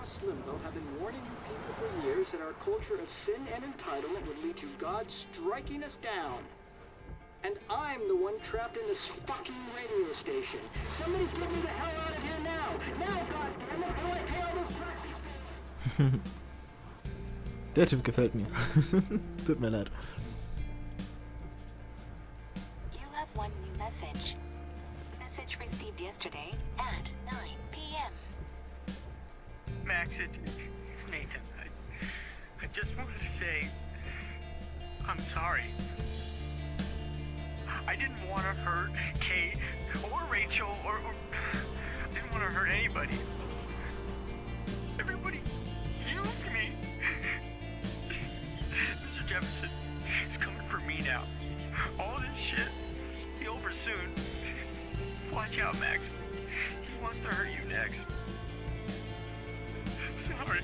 Ross Limbaugh have been warning you people for years that our culture of sin and entitlement would lead to God striking us down. And I'm the one trapped in this fucking radio station. Somebody get me the hell out of here now! Now, goddammit, how do I pay all those taxes? Der Typ gefällt mir. Tut mir leid. You have one new message. Message received yesterday at 9 p.m. Max, it's Nathan. I just wanted to say I'm sorry. I didn't want to hurt Kate or Rachel or I didn't want to hurt anybody. Everybody used me. Mr. Jefferson is coming for me now. All this shit be over soon. Watch out, Max. He wants to hurt you next. Sorry.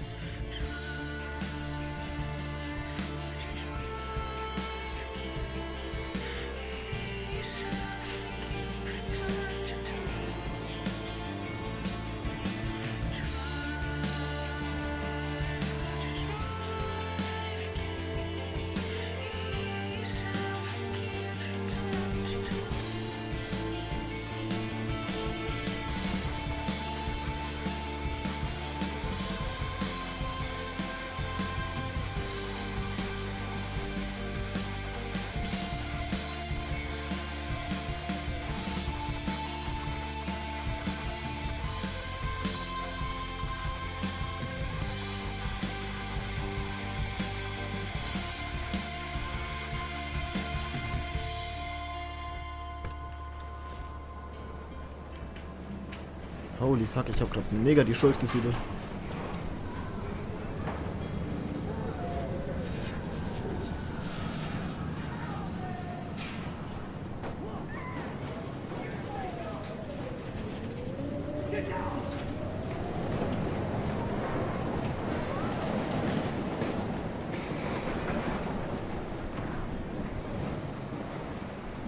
Holy fuck, ich hab grad mega die Schuldgefühle.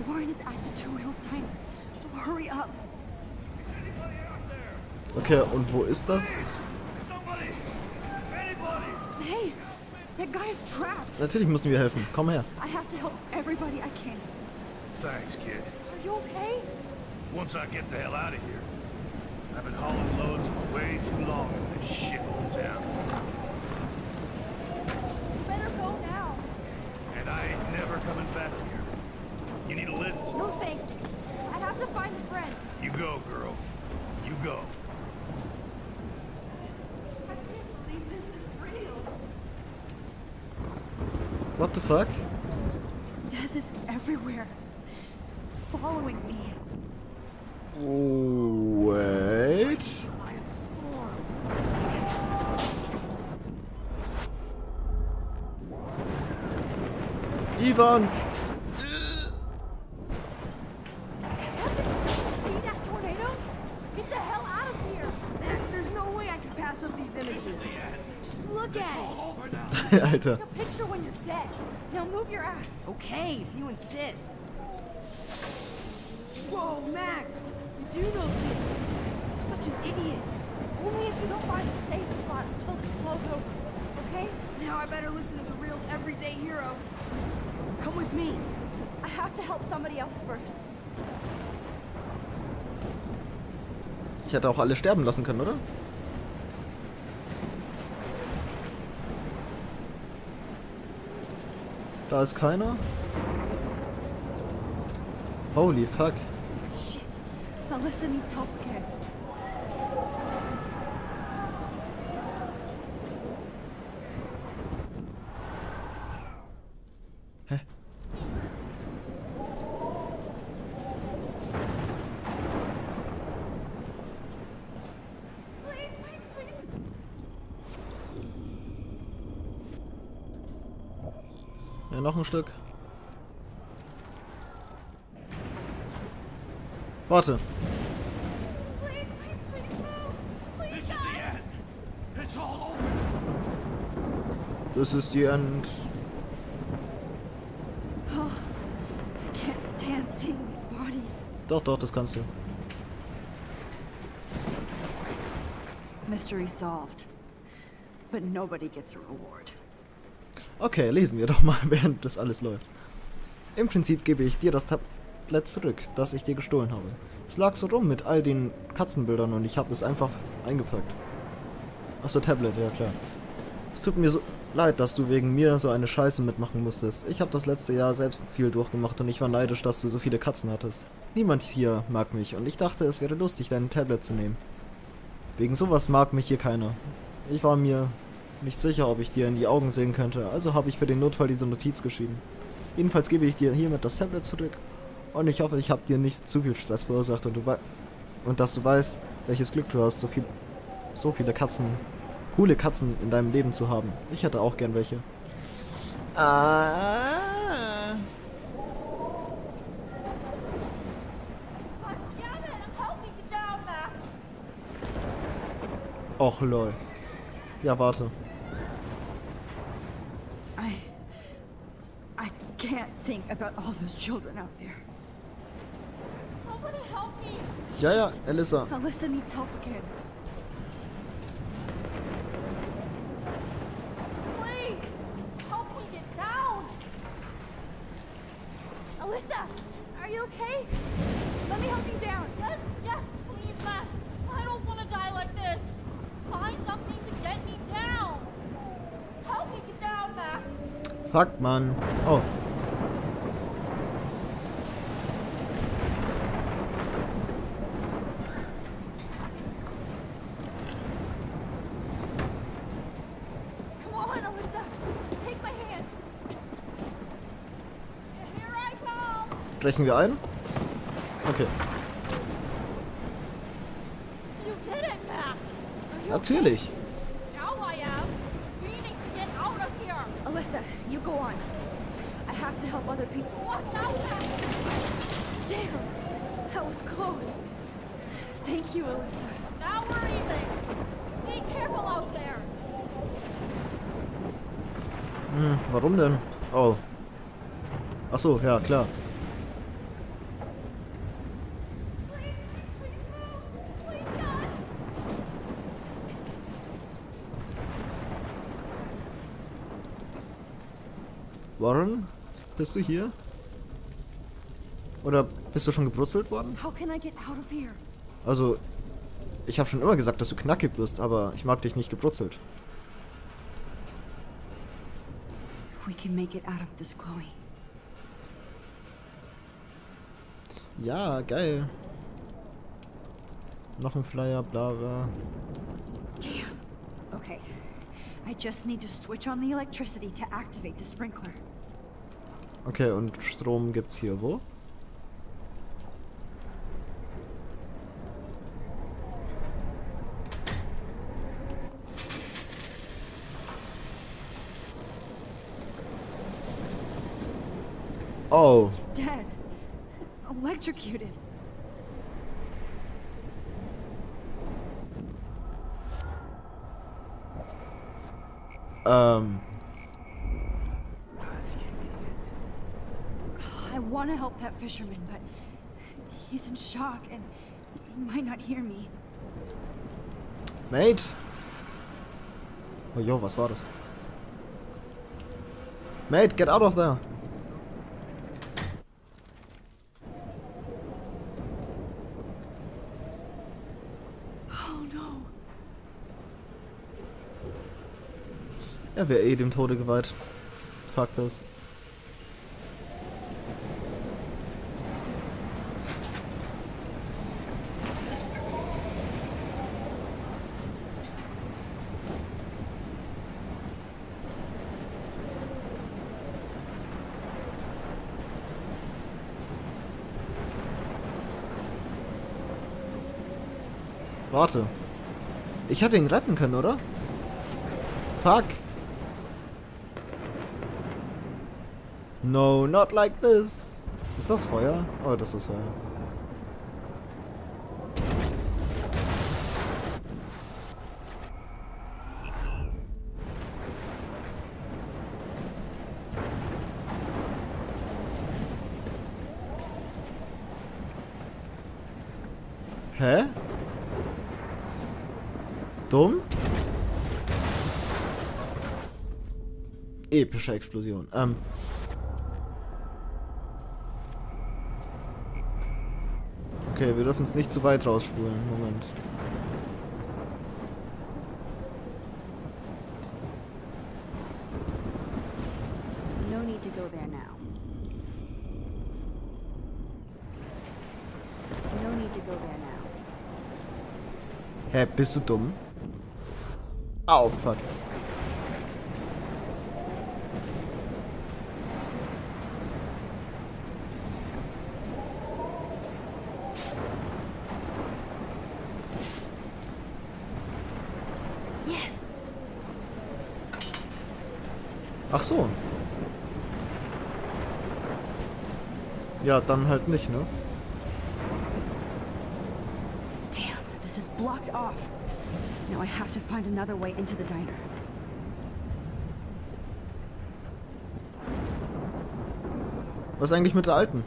Warren is at the tutorials time, so hurry up. Okay, und wo ist das? Hey, that guy's trapped. Natürlich müssen wir helfen. Komm her. I have to help everybody I can. Thanks, kid. Are you okay? Once I get the hell out of here, I've been hauling loads for way too long in this shithole town. You better go now. And I ain't never coming back here. You need a lift? No thanks. I have to find a friend. You go, girl. You go. I can't believe this is real. What the fuck? Death is everywhere. It's following me. Wait. By the storm. Ivan! See that tornado? Get the hell out of here! Max, there's no way I can pass up these images. Just look at it. Alter. Take a picture when you're dead. Now move your ass. Okay, if you insist. Whoa, Max, you do know things. I'm such an idiot. Only if you don't find a safe spot until this blows over. Okay? Now I better listen to the real everyday hero. Come with me. I have to help somebody else first. Ich hätte auch alle sterben lassen können, oder? Da ist keiner. Holy fuck. Shit. Alyssa needs help again. Hä? Please, please, please. Ja, noch ein Stück. Warte. Please, please, please move. Please, This is the end. It's all over. Das ist die End. Oh, I can't stand seeing these bodies. Doch, doch, das kannst du. Mystery solved. but nobody gets a reward. Okay, lesen wir doch mal, während das alles läuft. Im Prinzip gebe ich dir das Tablet zurück, das ich dir gestohlen habe. Es lag so rum mit all den Katzenbildern und ich habe es einfach eingepackt. Achso, Tablet, ja klar. Es tut mir so leid, dass du wegen mir so eine Scheiße mitmachen musstest. Ich habe das letzte Jahr selbst viel durchgemacht und ich war neidisch, dass du so viele Katzen hattest. Niemand hier mag mich und ich dachte, es wäre lustig, dein Tablet zu nehmen. Wegen sowas mag mich hier keiner. Ich war mir nicht sicher, ob ich dir in die Augen sehen könnte, also habe ich für den Notfall diese Notiz geschrieben. Jedenfalls gebe ich dir hiermit das Tablet zurück und ich hoffe, ich habe dir nicht zu viel Stress verursacht und dass du weißt, welches Glück du hast, so viele Katzen, coole Katzen in deinem Leben zu haben. Ich hätte auch gern welche. Och lol. Ja, warte. I can't think about all those children out there. Somebody help me! Ja, ja, Alyssa. Alyssa needs help again. Please! Help me get down! Alyssa! Are you okay? Let me help you down. Yes, please, Max. I don't want to die like this. Find something to get me down. Help me get down, Max. Fuck, Mann. Oh. Come on, Alyssa. Take my hand. Here I come. Brechen wir ein? Okay. You did it, Max. Are you Natürlich. Now I am. We need to get out of here. Alyssa, you go on. I have to help other people. Watch out, Max. Damn, that was close. Thank you, Alyssa. Now we're even. Be careful out there. Warum denn? Oh. Ach so, ja, klar. Please move. Please, God. Warren? Bist du hier? Oder bist du schon gebrutzelt worden? How can I get out of here? Also, ich habe schon immer gesagt, dass du knackig bist, aber ich mag dich nicht gebrutzelt. If we can make it out of this, Chloe. Ja, geil. Noch ein Flyer, bla bla. Damn. Okay. I just need to switch on the electricity to activate the sprinkler. Okay, und Strom gibt's hier wo? Oh. He's dead. Electrocuted. I want to help that fisherman, but he's in shock and he might not hear me. Mate? Oh jo, was war das? Mate, get out of there! Oh no. Er wäre eh dem Tode geweiht. Fuck this. Warte. Ich hätte ihn retten können, oder? Fuck. No, not like this. Ist das Feuer? Oh, das ist Feuer. Hä? Dumm? epische Explosion. Okay, wir dürfen es nicht zu weit rausspulen. Moment. No need to go there now. No need to go there now. Hä, bist du dumm? Au, fuck. Yes. Ach so. Ja, dann halt nicht, ne? Damn, this is blocked off. Now I have to find another way into the diner. Was ist eigentlich mit der Alten?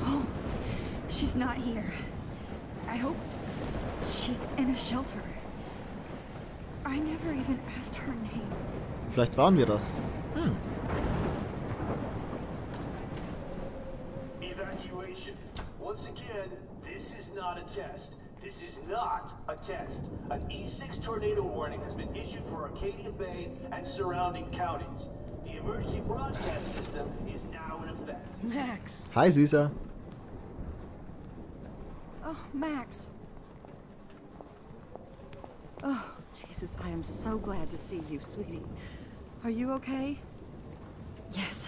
Oh, she's not here. I hope she's in a shelter. I never even asked her name. Vielleicht waren wir das. Hm. Evacuation. Once again, this is not a test. This is not a test. An E6 tornado warning has been issued for Arcadia Bay and surrounding counties. The emergency broadcast system is now in effect. Max! Hi, Süßer. Oh, Max! Oh, Jesus, I am so glad to see you, sweetie. Are you okay? Yes.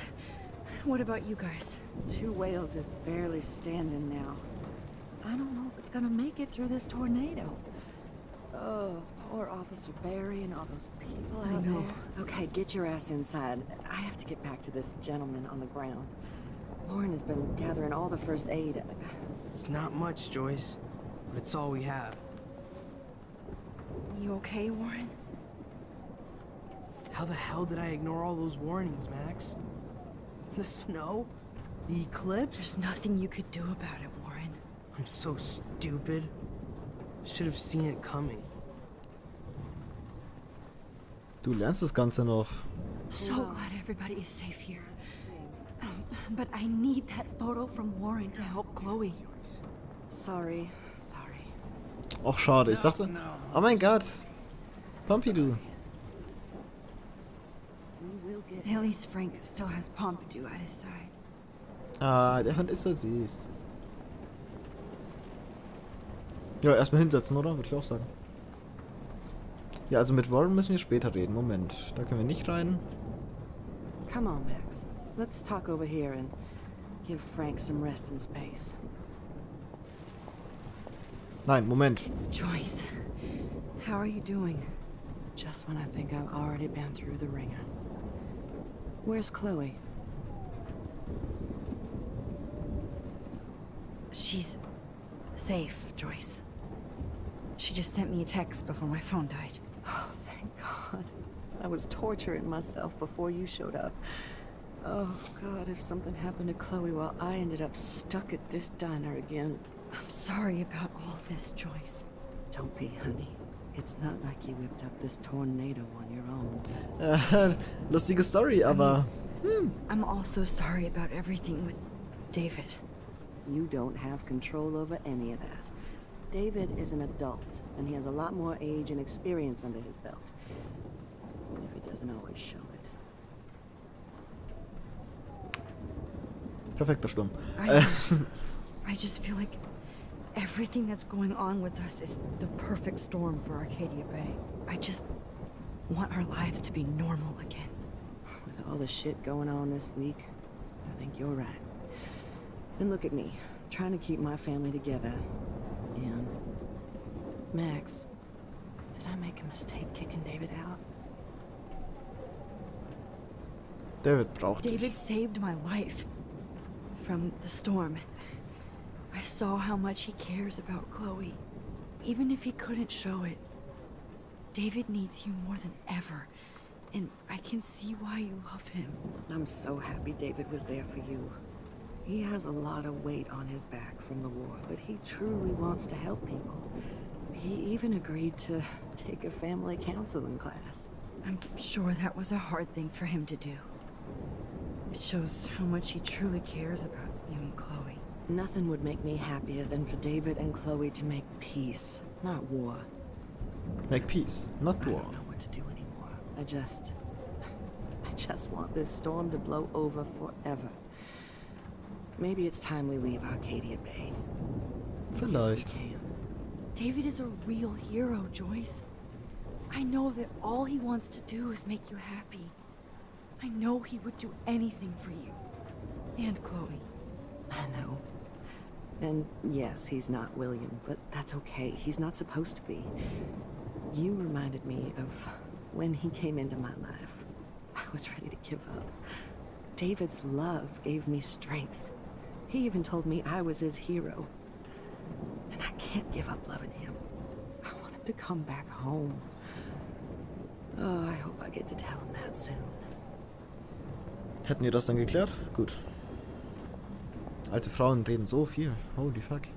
What about you guys? 2 Wales is barely standing now. I don't know if it's gonna make it through this tornado. Oh, poor Officer Barry and all those people I out know. there. Okay, get your ass inside. I have to get back to this gentleman on the ground. Lauren has been gathering all the first aid. It's not much, Joyce, but it's all we have. You okay, Warren? How the hell did I ignore all those warnings, Max? The snow? The eclipse? There's nothing you could do about it, Warren. I'm so stupid. Should have seen it coming. Du lernst das Ganze noch. So glad everybody is safe here. But I need that photo from Warren to help Chloe. Sorry. Och, schade. Ich dachte... Oh mein Gott. Pompidou. We will get At least Frank still has Pompidou at his side. Ah, der Hund ist so süß. Ja, erstmal hinsetzen, oder? Würde ich auch sagen. Ja, also mit Warren müssen wir später reden. Moment. Da können wir nicht rein. Come on, Max. Let's talk over here and give Frank some rest and space. Nein, Moment. Joyce, how are you doing? Just when I think I've already been through the ringer. Where's Chloe? She's safe, Joyce. She just sent me a text before my phone died. Oh, thank God. I was torturing myself before you showed up. Oh, God, if something happened to Chloe while I ended up stuck at this diner again. I'm sorry about all this, Joyce. Don't be, honey. It's not like you whipped up this tornado on your own. Lustige Story, aber... I'm also sorry about everything with David. You don't have control over any of that. David is an adult, and he has a lot more age and experience under his belt. Even if he doesn't always show it. Perfekter Sturm. I just feel like everything that's going on with us is the perfect storm for Arcadia Bay. I just want our lives to be normal again. With all the shit going on this week, I think you're right. And look at me, trying to keep my family together. And Max, did I make a mistake kicking David out? David braucht David dich. saved my life from the storm. I saw how much he cares about Chloe, even if he couldn't show it. David needs you more than ever, and I can see why you love him. I'm so happy David was there for you. He has a lot of weight on his back from the war, but he truly wants to help people. He even agreed to take a family counseling class. I'm sure that was a hard thing for him to do. It shows how much he truly cares about you and Chloe. Nothing would make me happier than for David and Chloe to make peace, not war. Make peace, not I war. don't know what to do anymore. I just want this storm to blow over forever. Maybe it's time we leave Arcadia Bay. Vielleicht. David is a real hero, Joyce. I know that all he wants to do is make you happy. I know he would do anything for you. And Chloe. I know. And yes, he's not William, but that's okay. He's not supposed to be. You reminded me of when he came into my life. I was ready to give up. David's love gave me strength. He even told me I was his hero. And I can't give up loving him. I want him to come back home. Oh, I hope I get to tell him that soon. Hätten wir das dann geklärt? Gut. Alte Frauen reden so viel. Holy fuck.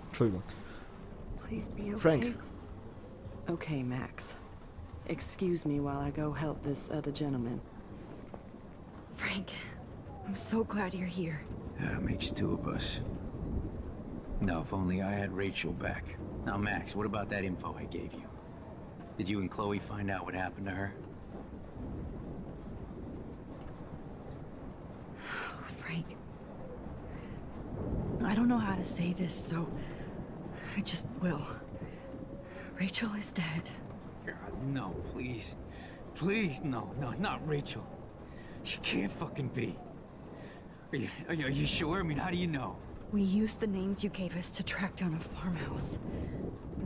Entschuldigung. Please be okay. Frank. Okay, Max. Excuse me while I go help this other gentleman. Frank, I'm so glad you're here. Yeah, makes two of us. No, if only I had Rachel back. Now, Max, what about that info I gave you? Did you and Chloe find out what happened to her? Frank, I don't know how to say this, so I just will. Rachel is dead. God, no, please. Please, no, not Rachel. She can't fucking be. Are you sure? I mean, how do you know? We used the names you gave us to track down a farmhouse.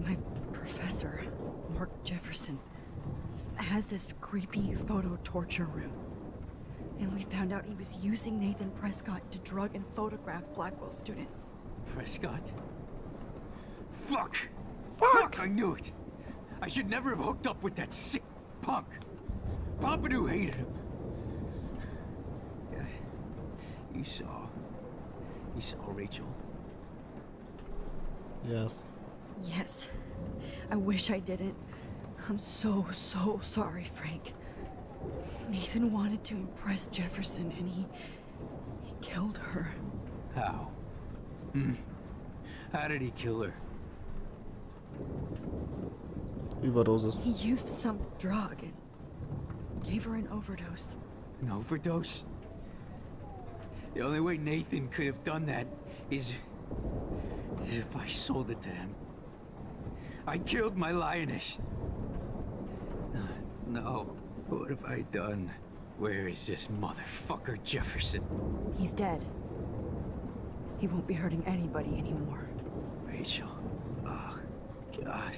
My professor, Mark Jefferson, has this creepy photo torture room. And we found out he was using Nathan Prescott to drug and photograph Blackwell students. Prescott? Fuck! Fuck! I knew it! I should never have hooked up with that sick punk! Pompidou hated him! Yeah. You saw Rachel? Yes. Yes. I wish I didn't. I'm so sorry, Frank. Nathan wanted to impress Jefferson, and he killed her. How? How did he kill her? Überdosis. He used some drug and gave her an overdose. An overdose? The only way Nathan could have done that is if I sold it to him. I killed my lioness. No. What have I done? Where is this motherfucker Jefferson? He's dead. He won't be hurting anybody anymore. Rachel. Oh, God.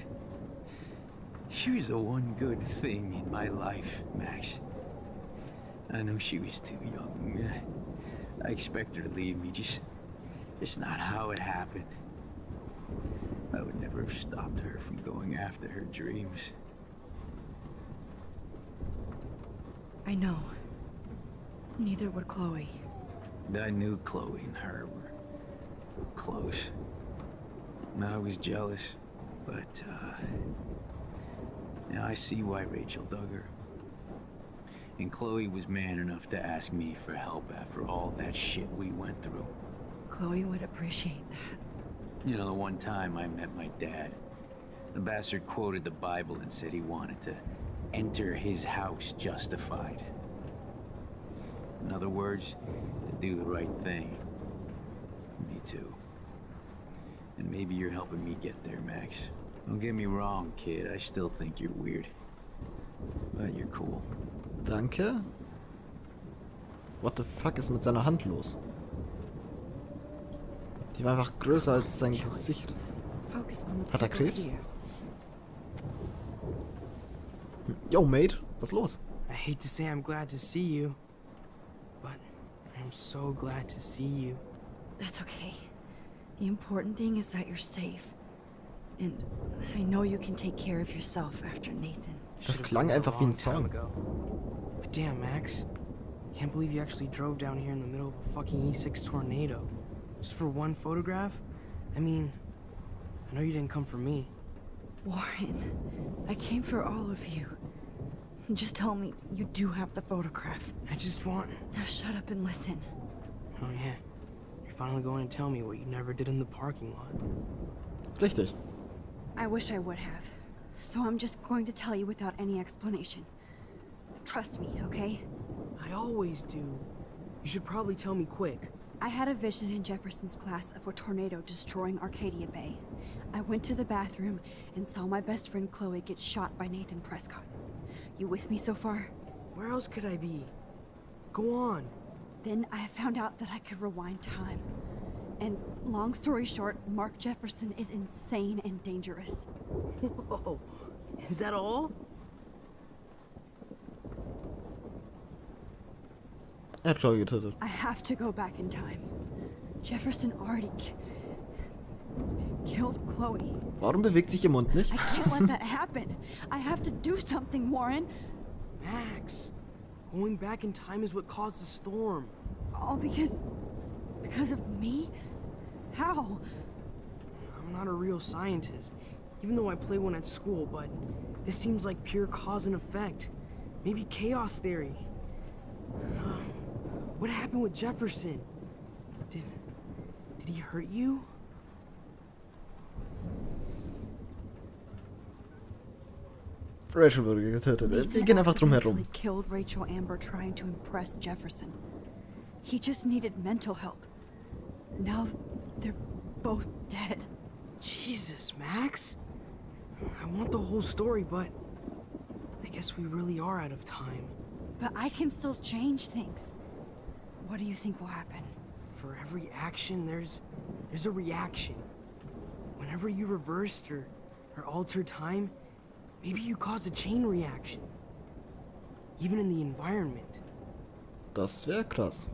She was the one good thing in my life, Max. I know she was too young. I expect her to leave me, just not how it happened. I would never have stopped her from going after her dreams. I know. Neither would Chloe. I knew Chloe and her were close. And I was jealous, but, now I see why Rachel dug her. And Chloe was man enough to ask me for help after all that shit we went through. Chloe would appreciate that. You know, the one time I met my dad, the bastard quoted the Bible and said he wanted to enter his house justified. In other words, to do the right thing. Me too. And maybe you're helping me get there, Max. Don't get me wrong, kid. I still think you're weird. But you're cool. Danke. What the fuck ist mit seiner Hand los? Die war einfach größer als sein Gesicht. Hat er Krebs? Yo, mate, was los? I hate to say I'm glad to see you, but I'm so glad to see you. That's okay. The important thing is that you're safe. And I know you can take care of yourself after Nathan. Das klang einfach wie ein Song. But damn, Max. Can't believe you actually drove down here in the middle of a fucking E6 tornado. Just for one photograph? I mean, I know you didn't come for me. Warren, I came for all of you. Just tell me you do have the photograph. I just want... Now shut up and listen. Oh yeah. You're finally going to tell me what you never did in the parking lot. Richtig. I wish I would have. So I'm just going to tell you without any explanation. Trust me, okay? I always do. You should probably tell me quick. I had a vision in Jefferson's class of a tornado destroying Arcadia Bay. I went to the bathroom and saw my best friend Chloe get shot by Nathan Prescott. You with me so far? Where else could I be? Go on. Then I found out that I could rewind time. And long story short, Mark Jefferson is insane and dangerous. Whoa. Is that all? Er hat Chloe getötet. I have to go back in time. Jefferson already killed Chloe. Warum bewegt sich ihr Mund nicht? I can't let that happen. I have to do something, Warren. Max, going back in time is what caused the storm. All because of me? How? I'm not a real scientist, even though I play one at school, but this seems like pure cause and effect. Maybe chaos theory. What happened with Jefferson? Did he hurt you? Rachel wurde getötet. Wir gehen einfach drum herum. Killed Rachel Amber trying to impress Jefferson. He just needed mental help. Now they're both dead. Jesus, Max. I want the whole story, but I guess we really are out of time. But I can still change things. What do you think will happen? For every action, there's a reaction. Whenever you reversed or altered time, maybe you caused a chain reaction. Even in the environment. Das wäre krass.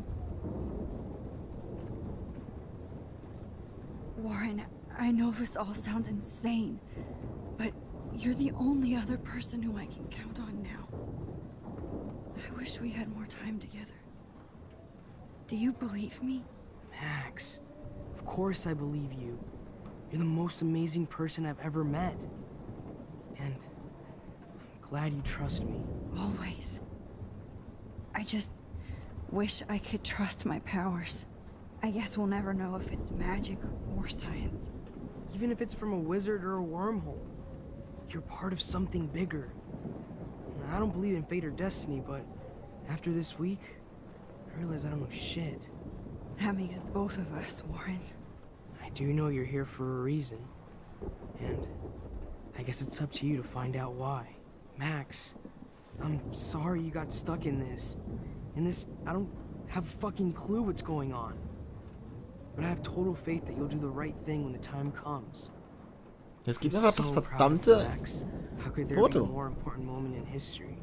Warren, I know this all sounds insane, but you're the only other person who I can count on now. I wish we had more time together. Do you believe me? Max, of course I believe you. You're the most amazing person I've ever met. And I'm glad you trust me. Always. I just wish I could trust my powers. I guess we'll never know if it's magic or science. Even if it's from a wizard or a wormhole, you're part of something bigger. I don't believe in fate or destiny, but after this week, I realize I don't know shit. That makes both of us, Warren. I do know you're here for a reason. And I guess it's up to you to find out why. Max, I'm sorry you got stuck in this. I don't have a fucking clue what's going on. But I have total faith that you'll do the right thing when the time comes. Jetzt gibt einfach das verdammte How could there be a more important moment in history?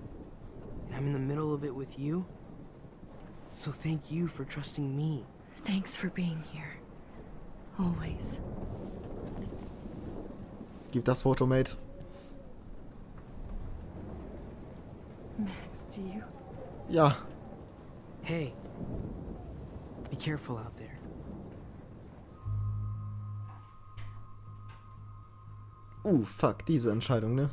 And I'm in the middle of it with you. So thank you for trusting me. Thanks for being here. Always. Gib das Foto, Mate. Max, do you? Ja. Hey. Be careful out there. Fuck, diese Entscheidung, ne?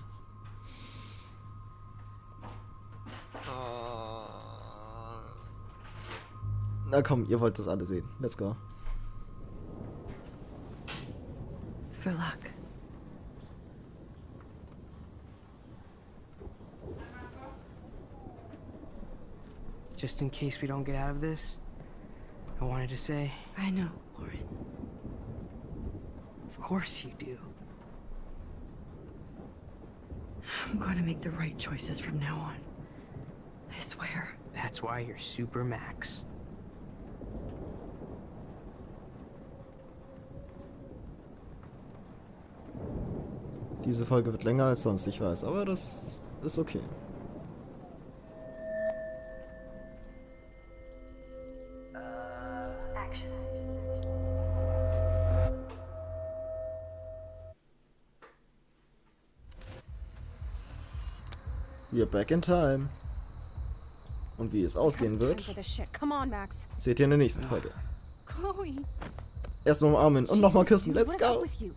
Na komm, ihr wollt das alle sehen. Let's go. For luck. Just in case we don't get out of this, I wanted to say... I know, Warren. Of course you do. I'm gonna make the right choices from now on. I swear. That's why you're Super Max. Diese Folge wird länger als sonst, ich weiß, aber das ist okay. We're back in time. Und wie es ausgehen wird, Time for this shit. Come on, Max. seht ihr in der nächsten Folge. Chloe. Erstmal umarmen und nochmal Jesus, küssen. dude, Let's what is up go! with you?